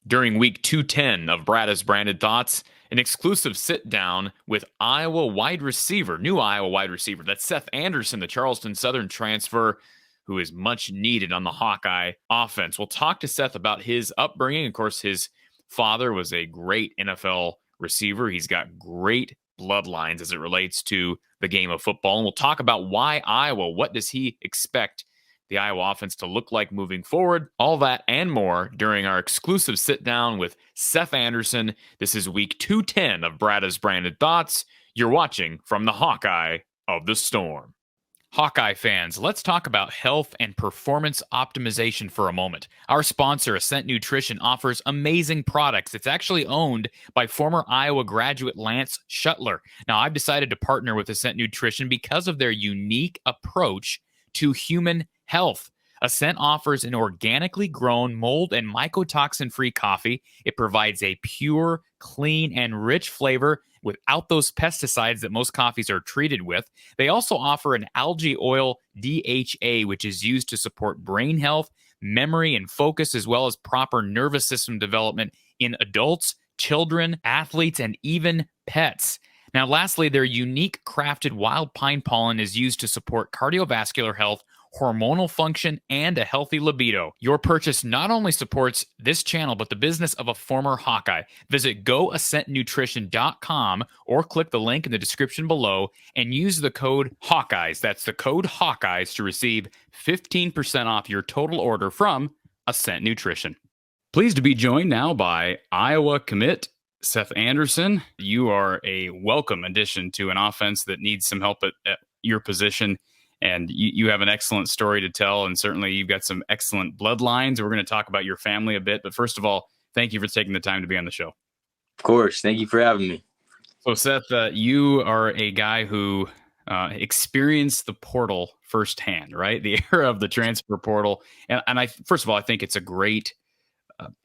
During week 210 of Brada's Branded Thoughts, an exclusive sit down with new Iowa wide receiver. That's Seth Anderson, the Charleston Southern transfer, who is much needed on the Hawkeye offense. We'll talk to Seth about his upbringing. Of course, his father was a great NFL receiver. He's got great bloodlines as it relates to the game of football. And we'll talk about why Iowa. What does he expect the Iowa offense to look like moving forward? All that and more during our exclusive sit down with Seth Anderson. This is week 210 of Brada's Branded Thoughts. You're watching from the Hawkeye of the Storm. Hawkeye fans, let's talk about health and performance optimization for a moment. Our sponsor, Ascent Nutrition, offers amazing products. It's actually owned by former Iowa graduate Lance Shuttler. Now, I've decided to partner with Ascent Nutrition because of their unique approach to human health. Ascent offers an organically grown, mold and mycotoxin-free coffee. It provides a pure, clean, and rich flavor without those pesticides that most coffees are treated with. They also offer an algae oil DHA, which is used to support brain health, memory, and focus, as well as proper nervous system development in adults, children, athletes, and even pets. Now, lastly, their unique crafted wild pine pollen is used to support cardiovascular health, hormonal function, and a healthy libido. Your purchase not only supports this channel, but the business of a former Hawkeye. Visit goascentnutrition.com or click the link in the description below and use the code Hawkeyes. That's the code Hawkeyes to receive 15% off your total order from Ascent Nutrition. Pleased to be joined now by Iowa commit Seth Anderson. You are a welcome addition to an offense that needs some help at your position. And you have an excellent story to tell, and certainly you've got some excellent bloodlines. We're going to talk about your family a bit, but first of all, thank you for taking the time to be on the show. Of course. Thank you for having me. So, Seth, you are a guy who experienced the portal firsthand, right? The era of the transfer portal. And first of all, I think it's a great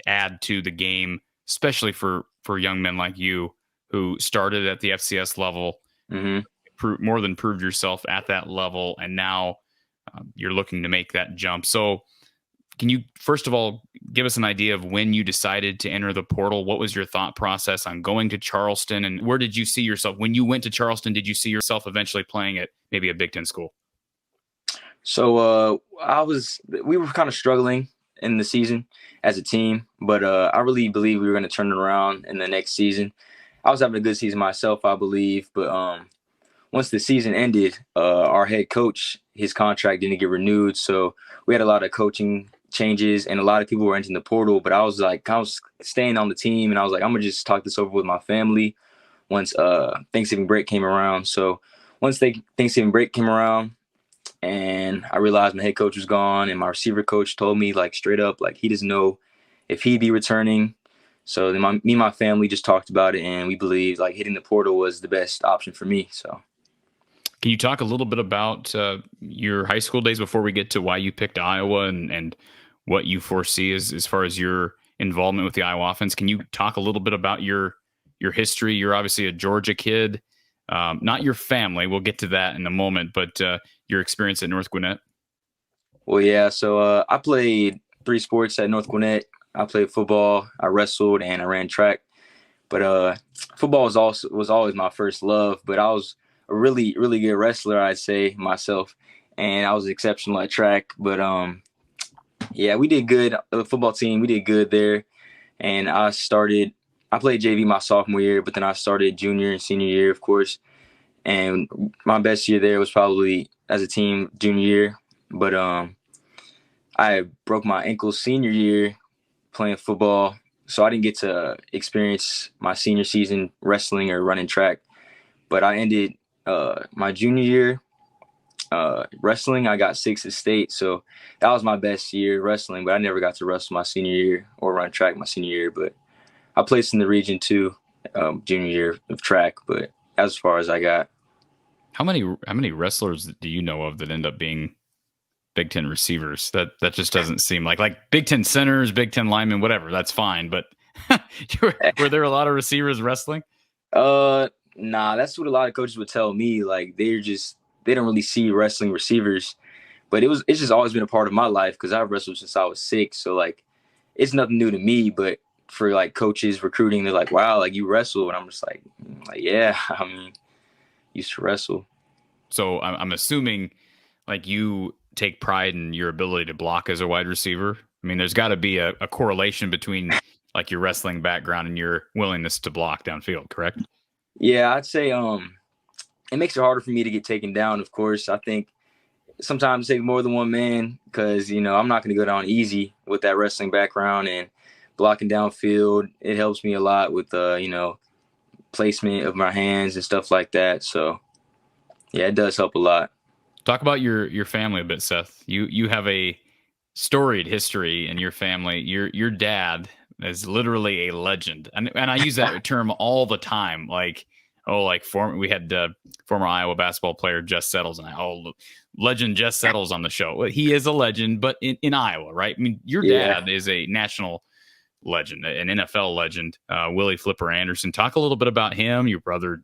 add to the game, especially for young men like you who started at the FCS level. Mm-hmm. More than proved yourself at that level, and now you're looking to make that jump. So can you, first of all, give us an idea of when you decided to enter the portal? What was your thought process on going to Charleston, and where did you see yourself? When you went to Charleston, did you see yourself eventually playing at maybe a Big Ten school? So we were kind of struggling in the season as a team, but I really believe we were going to turn it around in the next season. I was having a good season myself, I believe, but once the season ended, our head coach, his contract didn't get renewed. So we had a lot of coaching changes and a lot of people were entering the portal. But I was staying on the team and I was like, I'm going to just talk this over with my family once Thanksgiving break came around. So once Thanksgiving break came around and I realized my head coach was gone and my receiver coach told me straight up, he doesn't know if he'd be returning. So then me and my family just talked about it and we believed hitting the portal was the best option for me. So. Can you talk a little bit about your high school days before we get to why you picked Iowa and what you foresee as far as your involvement with the Iowa offense? Can you talk a little bit about your history? You're obviously a Georgia kid, not your family. We'll get to that in a moment, but your experience at North Gwinnett. Well, yeah. So I played 3 sports at North Gwinnett. I played football, I wrestled, and I ran track. But football was always my first love. But I was a really, really good wrestler, I'd say myself, and I was exceptional at track. But yeah, we did good. The football team, we did good there. And I played JV my sophomore year, but then I started junior and senior year, of course. And my best year there was probably as a team junior year. But I broke my ankle senior year playing football, so I didn't get to experience my senior season wrestling or running track. But I ended my junior year wrestling. I got 6th at state, so that was my best year wrestling. But I never got to wrestle my senior year or run track my senior year. But I placed in the region too, junior year of track. But as far as I got. How many wrestlers do you know of that end up being Big Ten receivers? That just doesn't seem like Big Ten centers, Big Ten linemen, whatever. That's fine. But were there a lot of receivers wrestling? Nah, that's what a lot of coaches would tell me. They don't really see wrestling receivers, but it's just always been a part of my life because I've wrestled since I was 6. So it's nothing new to me, but for like coaches recruiting, they're like, wow, like you wrestle. And I'm just like yeah, I mean, used to wrestle. So I'm assuming like you take pride in your ability to block as a wide receiver. I mean, there's got to be a correlation between like your wrestling background and your willingness to block downfield, correct? Yeah, I'd say it makes it harder for me to get taken down. Of course, I think sometimes it takes more than one man because, you know, I'm not going to go down easy with that wrestling background, and blocking downfield, it helps me a lot with, you know, placement of my hands and stuff like that. So, yeah, it does help a lot. Talk about your family a bit, Seth. You have a storied history in your family. Your dad is literally a legend, and I use that term all the time. Like, we had former Iowa basketball player Jess Settles, and legend Jess Settles on the show. Well, he is a legend, but in Iowa, right? I mean, your dad is a national legend, an NFL legend, Willie Flipper Anderson. Talk a little bit about him. Your brother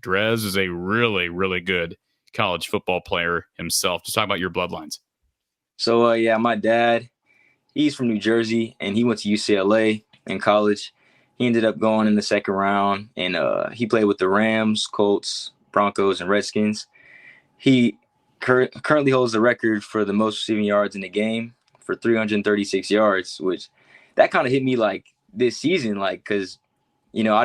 Drez is a really, really good college football player himself. Just talk about your bloodlines. So, yeah, my dad, he's from New Jersey, and he went to UCLA in college. He ended up going in the second round, and he played with the Rams, Colts, Broncos, and Redskins. He currently holds the record for the most receiving yards in the game for 336 yards, which that kind of hit me like this season, like, because, you know,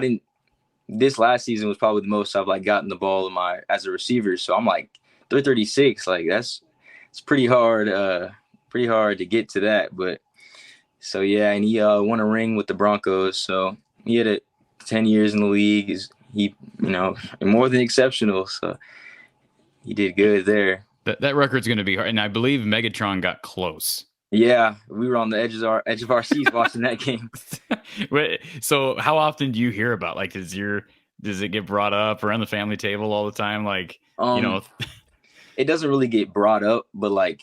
this last season was probably the most I've like gotten the ball as a receiver. So I'm like 336, like it's pretty hard to get to that. But so yeah, and he won a ring with the Broncos. So he had 10 years in the league. He, you know, more than exceptional. So he did good there. That record's going to be hard, and I believe Megatron got close. Yeah, we were on the edge of our seats watching that game. So how often do you hear about, like, does it get brought up around the family table all the time? Like, you know, it doesn't really get brought up, but like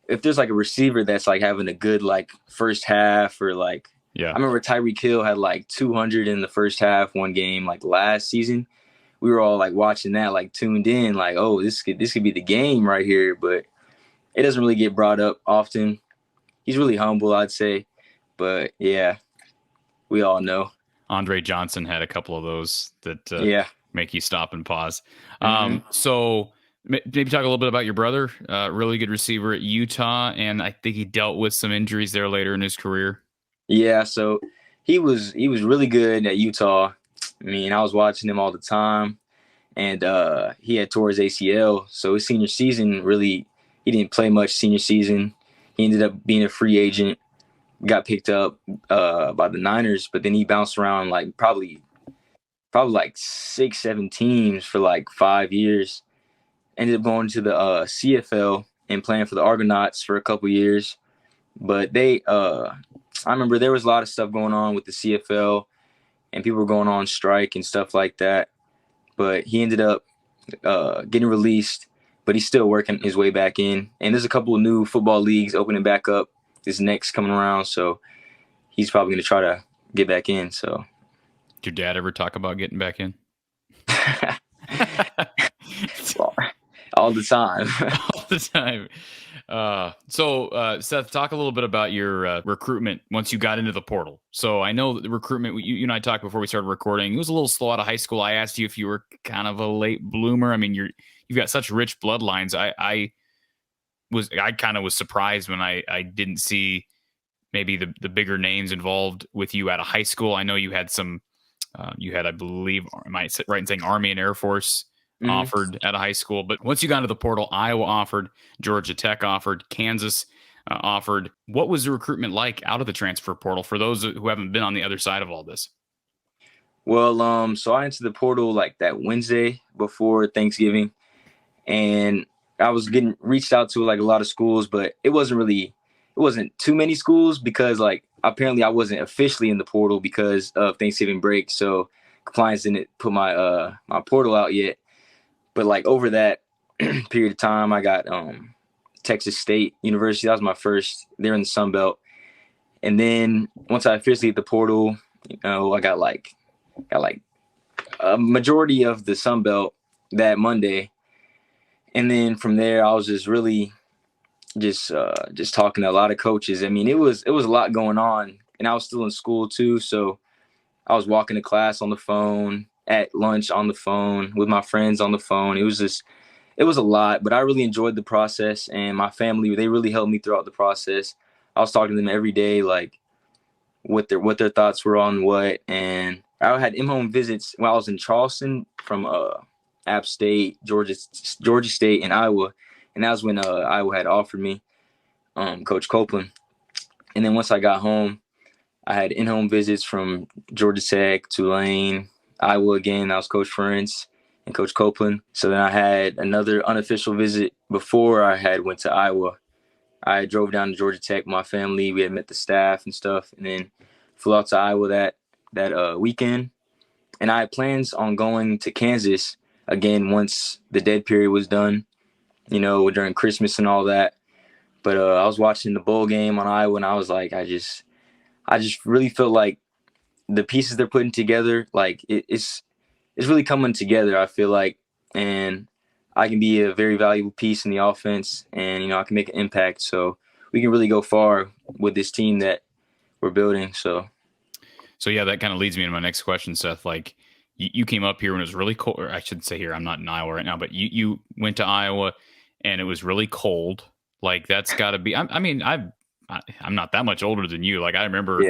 if there's like a receiver that's like having a good like first half, or like, I remember Tyreek Hill had like 200 in the first half one game like last season. We were all like watching that, like tuned in, like, oh, this could be the game right here, but it doesn't really get brought up often. He's really humble, I'd say. But, yeah, we all know. Andre Johnson had a couple of those that make you stop and pause. So maybe talk a little bit about your brother, really good receiver at Utah, and I think he dealt with some injuries there later in his career. Yeah, so he was really good at Utah. I mean, I was watching him all the time, and he had tore his ACL. So his senior season really – he didn't play much senior season. He ended up being a free agent, got picked up by the Niners, but then he bounced around like probably like 6-7 teams for like 5 years. Ended up going to the CFL and playing for the Argonauts for a couple years. But I remember there was a lot of stuff going on with the CFL, and people were going on strike and stuff like that. But he ended up getting released, but he's still working his way back in. And there's a couple of new football leagues opening back up this next coming around, so he's probably going to try to get back in. So, did your dad ever talk about getting back in? All the time. All the time. So, Seth, talk a little bit about your recruitment once you got into the portal. So I know that the recruitment, you and I talked before we started recording, it was a little slow out of high school. I asked you if you were kind of a late bloomer. I mean, you've got such rich bloodlines. I kind of was surprised when I didn't see maybe the bigger names involved with you out of high school. I know you had some, I believe, am I right in saying Army and Air Force offered out of high school? But once you got into the portal, Iowa offered, Georgia Tech offered, Kansas offered. What was the recruitment like out of the transfer portal for those who haven't been on the other side of all this? Well, so I entered the portal like that Wednesday before Thanksgiving, and I was getting reached out to like a lot of schools, but it wasn't too many schools because like apparently I wasn't officially in the portal because of Thanksgiving break. So compliance didn't put my my portal out yet. But like over that period of time, I got Texas State University. That was my first there in the Sun Belt. And then once I officially hit the portal, you know, I got like a majority of the Sun Belt that Monday. And then from there, I was just really just talking to a lot of coaches. I mean, it was a lot going on and I was still in school too. So I was walking to class on the phone, at lunch on the phone, with my friends on the phone. It was a lot, but I really enjoyed the process, and my family, they really helped me throughout the process. I was talking to them every day, like what their thoughts were on what, and I had in-home visits when I was in Charleston from App State, Georgia State, and Iowa, and that was when Iowa had offered me Coach Copeland. And then once I got home, I had in-home visits from Georgia Tech, Tulane, Iowa again. That was Coach Ferentz and Coach Copeland. So then I had another unofficial visit before I had went to Iowa. I drove down to Georgia Tech with my family. We had met the staff and stuff, and then flew out to Iowa that weekend. And I had plans on going to Kansas again once the dead period was done, during Christmas and all that. But I was watching the bowl game on Iowa, and I was like, I just really felt like the pieces they're putting together, like it's really coming together, I feel like, and I can be a very valuable piece in the offense, and I can make an impact. So we can really go far with this team that we're building. So yeah, that kind of leads me into my next question, Seth. Like, you came up here when it was really cold, or I should say here, I'm not in Iowa right now, but you went to Iowa and it was really cold. Like, that's got to be. I'm not that much older than you. Like, I remember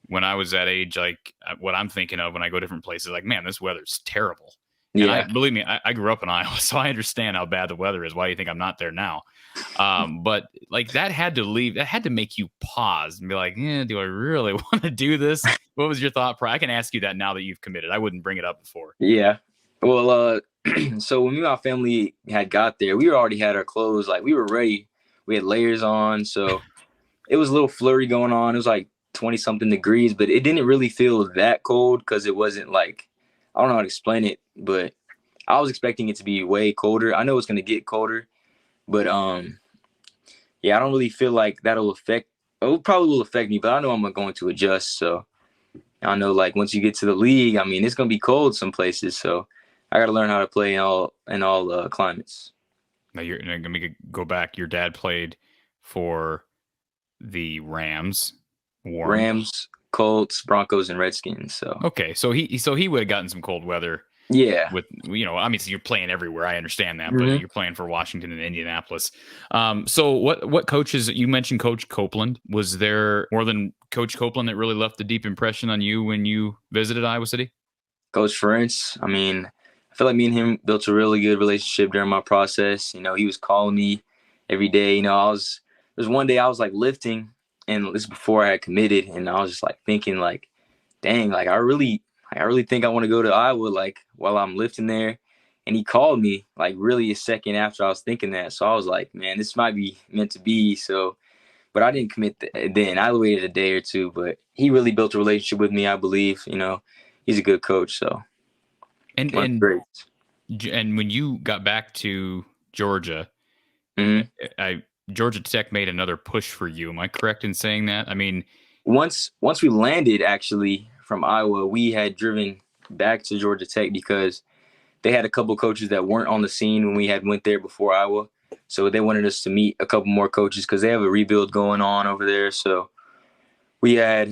when I was that age, like what I'm thinking of when I go different places, like, man, this weather's terrible. And believe me, I grew up in Iowa, so I understand how bad the weather is. Why do you think I'm not there now? But like, that had to make you pause and be like, yeah, do I really want to do this? What was your thought? I can ask you that now that you've committed. I wouldn't bring it up before. Yeah. Well, so when me and my family had got there, we already had our clothes. Like, we were ready. We had layers on. So it was a little flurry going on. It was like 20-something degrees, but it didn't really feel that cold because it wasn't like, I don't know how to explain it, but I was expecting it to be way colder. I know it's going to get colder, but yeah, I don't really feel like it probably will affect me, but I know I'm going to adjust. So I know, like, once you get to the league, I mean, it's going to be cold some places. So I got to learn how to play in all climates. Now let me go back. Your dad played for the Rams, Colts, Broncos, and Redskins. So okay, so he would have gotten some cold weather. Yeah. With I mean, so you're playing everywhere. I understand that, but you're playing for Washington and Indianapolis. So what coaches, you mentioned Coach Copeland. Was there more than Coach Copeland that really left a deep impression on you when you visited Iowa City? Coach Ferentz. I mean, I feel like me and him built a really good relationship during my process. He was calling me every day. There's one day I was like lifting, and this is before I had committed, and I was just like thinking, like, dang, like I really think I want to go to Iowa, like, while I'm lifting there. And he called me like really a second after I was thinking that. So I was like, man, this might be meant to be. So, but I didn't commit then. I waited a day or two, but he really built a relationship with me, I believe. He's a good coach. So, and great. And when you got back to Georgia, Georgia Tech made another push for you. Am I correct in saying that? I mean, once we landed actually from Iowa, we had driven back to Georgia Tech because they had a couple coaches that weren't on the scene when we had went there before Iowa. So they wanted us to meet a couple more coaches because they have a rebuild going on over there. So we had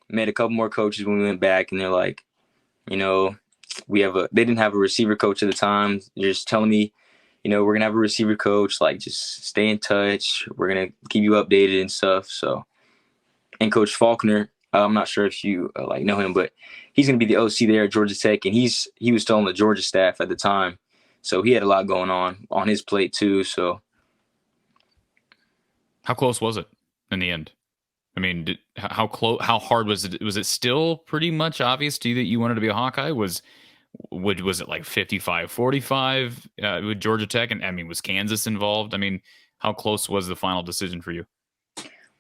met a couple more coaches when we went back, and they're like, they didn't have a receiver coach at the time. They're just telling me, we're going to have a receiver coach, like, just stay in touch. We're going to keep you updated and stuff. So, and Coach Faulkner, I'm not sure if you know him, but he's going to be the OC there at Georgia Tech, and he was still on the Georgia staff at the time. So he had a lot going on his plate too. So how close was it in the end? I mean, how hard was it? Was it still pretty much obvious to you that you wanted to be a Hawkeye? Was it like 55-45 with Georgia Tech? And I mean, was Kansas involved? I mean, how close was the final decision for you?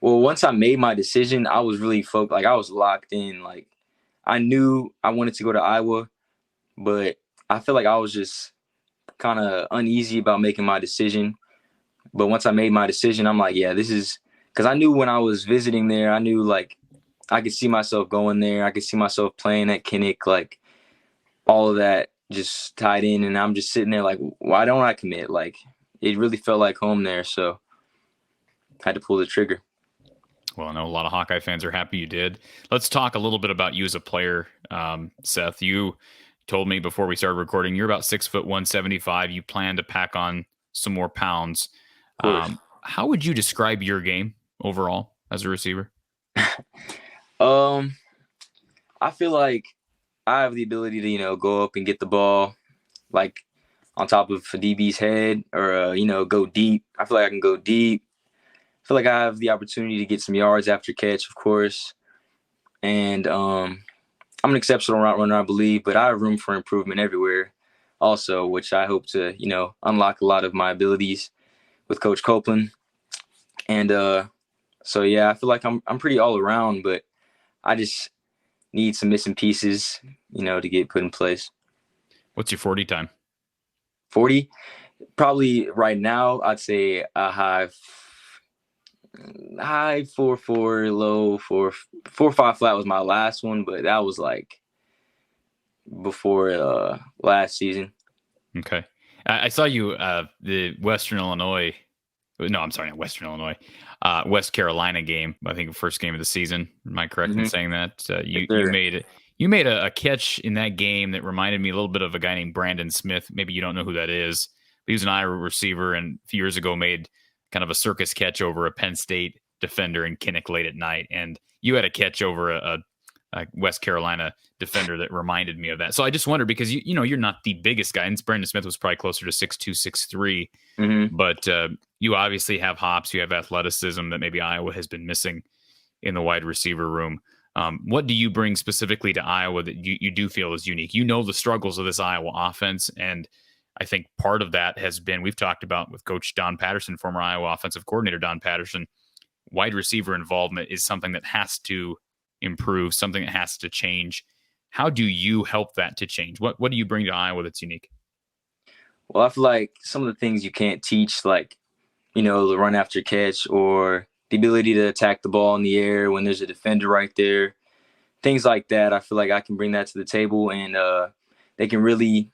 Well, once I made my decision, I was really focused. Like, I was locked in. Like, I knew I wanted to go to Iowa, but I feel like I was just kind of uneasy about making my decision. But once I made my decision, I'm like, yeah, this is – because I knew when I was visiting there, I knew, like, I could see myself going there. I could see myself playing at Ankeny, like, all of that just tied in. And I'm just sitting there like, why don't I commit? Like, it really felt like home there. So I had to pull the trigger. Well, I know a lot of Hawkeye fans are happy you did. Let's talk a little bit about you as a player, Seth. You told me before we started recording you're about 6 foot 175. You plan to pack on some more pounds. Of course. How would you describe your game overall as a receiver? I feel like I have the ability to, go up and get the ball, like on top of a DB's head, or go deep. I feel like I can go deep. I feel like I have the opportunity to get some yards after catch, of course. And I'm an exceptional route runner, I believe, but I have room for improvement everywhere also, which I hope to, unlock a lot of my abilities with Coach Copeland. And so, yeah, I feel like I'm pretty all around, but I just need some missing pieces, to get put in place. What's your 40 time? 40? Probably right now, I'd say a high 4.4, low 4.5 flat was my last one, but that was like before last season. Okay. I saw you the Western Illinois. No, I'm sorry, not Western Illinois. West Carolina game. I think the first game of the season. Am I correct in saying that? You made a catch in that game that reminded me a little bit of a guy named Brandon Smith. Maybe you don't know who that is. He was an Iowa receiver, and a few years ago made kind of a circus catch over a Penn State defender in Kinnick late at night. And you had a catch over a West Carolina defender that reminded me of that. So I just wonder, because you're not the biggest guy, and Brandon Smith was probably closer to 6'2", 6'3", but you obviously have hops, you have athleticism that maybe Iowa has been missing in the wide receiver room. What do you bring specifically to Iowa that you do feel is unique? You know the struggles of this Iowa offense, and I think part of that has been, we've talked about with Coach Don Patterson, former Iowa offensive coordinator Don Patterson, wide receiver involvement is something that has to improve, something that has to change. How do you help that to change? What do you bring to Iowa that's unique? Well, I feel like some of the things you can't teach, like, the run after catch or the ability to attack the ball in the air when there's a defender right there, things like that. I feel like I can bring that to the table, and they can really,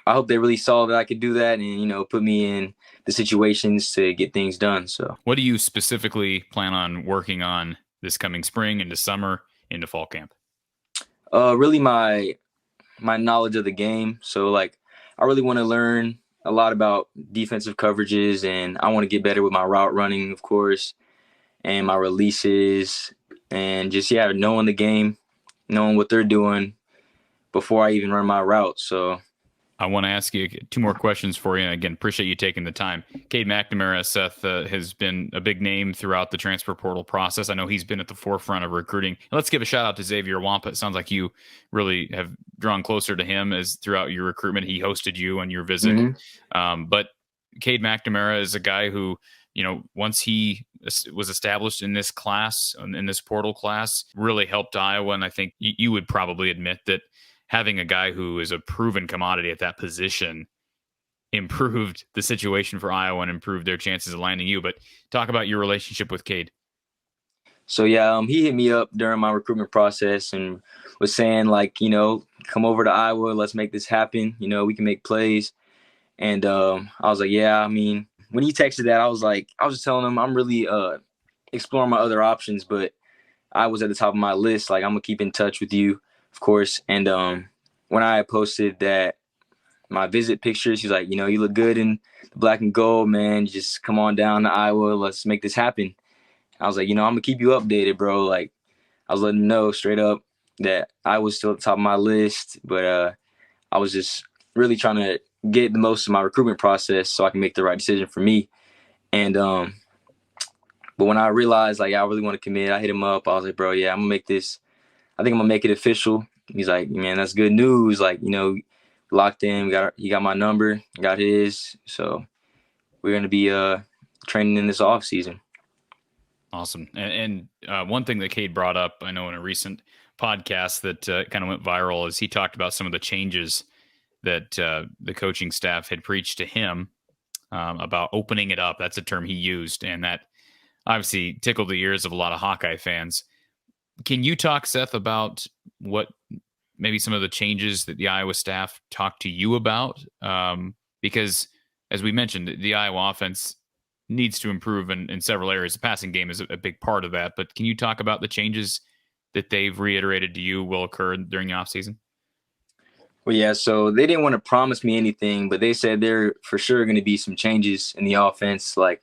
I hope they really saw that I could do that and, put me in the situations to get things done. So what do you specifically plan on working on this coming spring, into summer, into fall camp? Really my knowledge of the game. So like, I really want to learn a lot about defensive coverages, and I want to get better with my route running, of course, and my releases, and just, knowing the game, knowing what they're doing before I even run my route. So I want to ask you 2 more questions for you. And again, appreciate you taking the time. Cade McNamara, Seth, has been a big name throughout the transfer portal process. I know he's been at the forefront of recruiting. Let's give a shout out to Xavier Wampa. It sounds like you really have drawn closer to him as throughout your recruitment. He hosted you on your visit. But Cade McNamara is a guy who, once he was established in this class, in this portal class, really helped Iowa. And I think you would probably admit that having a guy who is a proven commodity at that position improved the situation for Iowa and improved their chances of landing you. But talk about your relationship with Cade. So, he hit me up during my recruitment process and was saying, like, come over to Iowa. Let's make this happen. We can make plays. And I was like, yeah, I mean, when he texted that, I was just telling him I'm really exploring my other options, but I was at the top of my list. Like, I'm going to keep in touch with you, of course. And when I posted that, my visit pictures, he's like, you look good in the black and gold, man. Just come on down to Iowa. Let's make this happen. I was like, I'm going to keep you updated, bro. Like, I was letting him know straight up that I was still at the top of my list, but I was just really trying to get the most of my recruitment process so I can make the right decision for me. And but when I realized, like, I really want to commit, I hit him up. I was like, bro, yeah, I'm going to make this. I think I'm going to make it official. He's like, man, that's good news. Like, locked in. He got my number, got his. So we're going to be training in this off season. Awesome. And one thing that Cade brought up, I know in a recent podcast that kind of went viral, is he talked about some of the changes that the coaching staff had preached to him about opening it up. That's a term he used, and that obviously tickled the ears of a lot of Hawkeye fans. Can you talk, Seth, about what maybe some of the changes that the Iowa staff talked to you about? Because, as we mentioned, the Iowa offense needs to improve in several areas. The passing game is a big part of that. But can you talk about the changes that they've reiterated to you will occur during the offseason? Well, yeah, so they didn't want to promise me anything, but they said there for sure going to be some changes in the offense. Like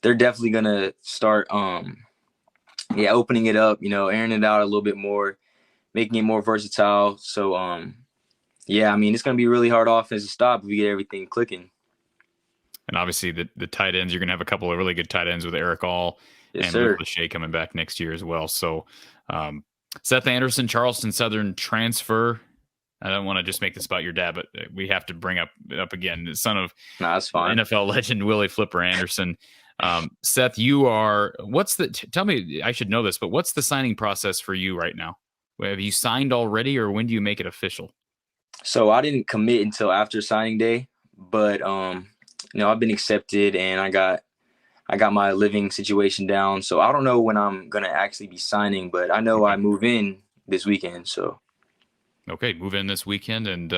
they're definitely going to start, opening it up, airing it out a little bit more, making it more versatile. So, yeah, I mean, it's going to be a really hard offense to stop if we get everything clicking. And obviously the tight ends, you're going to have a couple of really good tight ends with Eric All Yes, and sir. Lachey coming back next year as well. So Seth Anderson, Charleston Southern transfer. I don't want to just make this about your dad, but we have to bring up again, the son of That's fine. NFL legend Willie Flipper Anderson. Seth, you are, tell me, I should know this, but what's the signing process for you right now? Have you signed already, or when do you make it official? So I didn't commit until after signing day, but I've been accepted and I got my living situation down. So I don't know when I'm gonna actually be signing, but I know I move in this weekend. So okay, move in this weekend, and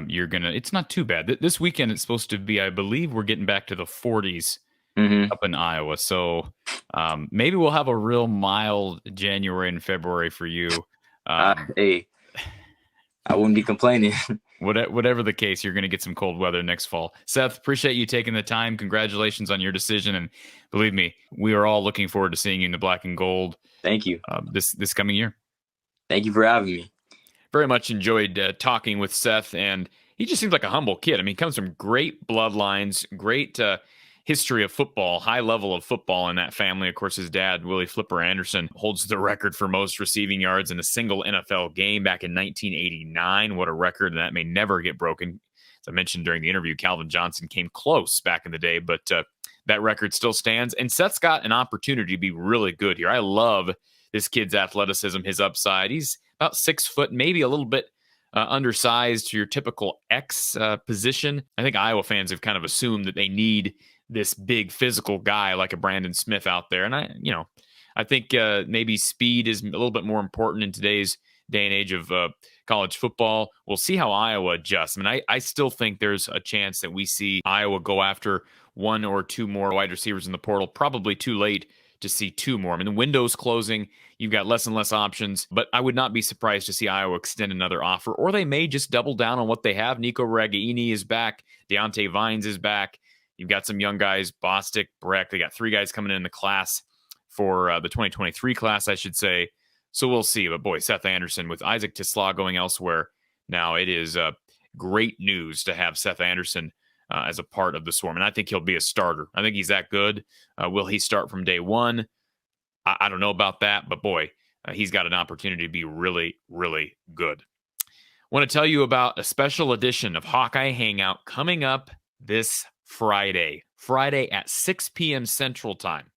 you're gonna. It's not too bad. This weekend it's supposed to be. I believe we're getting back to the 40s up in Iowa. So maybe we'll have a real mild January and February for you. Hey, I wouldn't be complaining. Whatever the case, you're going to get some cold weather next fall. Seth, appreciate you taking the time. Congratulations on your decision. And believe me, we are all looking forward to seeing you in the black and gold. Thank you. This coming year. Thank you for having me. Very much enjoyed talking with Seth. And he just seems like a humble kid. I mean, he comes from great bloodlines, great history of football, high level of football in that family. Of course, his dad, Willie Flipper Anderson, holds the record for most receiving yards in a single NFL game back in 1989. What a record, and that may never get broken. As I mentioned during the interview, Calvin Johnson came close back in the day, but that record still stands. And Seth's got an opportunity to be really good here. I love this kid's athleticism, his upside. He's about 6 foot, maybe a little bit undersized to your typical X position. I think Iowa fans have kind of assumed that they need this big physical guy like a Brandon Smith out there. And I think maybe speed is a little bit more important in today's day and age of college football. We'll see how Iowa adjusts. I mean, I still think there's a chance that we see Iowa go after 1 or 2 more wide receivers in the portal. Probably too late to see 2 more. I mean, the window's closing. You've got less and less options, but I would not be surprised to see Iowa extend another offer, or they may just double down on what they have. Nico Ragaini is back. Deontay Vines is back. You've got some young guys, Bostic, Breck. They got 3 guys coming in the class for the 2023 class, I should say. So we'll see. But boy, Seth Anderson with Isaac Tisla going elsewhere. Now it is great news to have Seth Anderson as a part of the Swarm. And I think he'll be a starter. I think he's that good. Will he start from day one? I don't know about that, but boy, he's got an opportunity to be really, really good. I want to tell you about a special edition of Hawkeye Hangout coming up this Friday at 6 p.m. Central Time.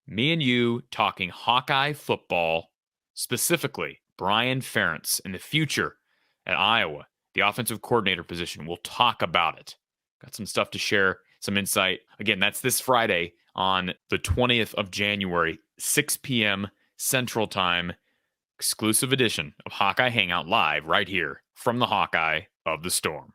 Me and you talking Hawkeye football, specifically Brian Ferentz in the future at Iowa, the offensive coordinator position. We'll talk about it. Got some stuff to share, some insight. Again, that's this Friday on the 20th of January, 6 p.m. Central Time. Exclusive edition of Hawkeye Hangout live right here from the Hawkeye of the Storm.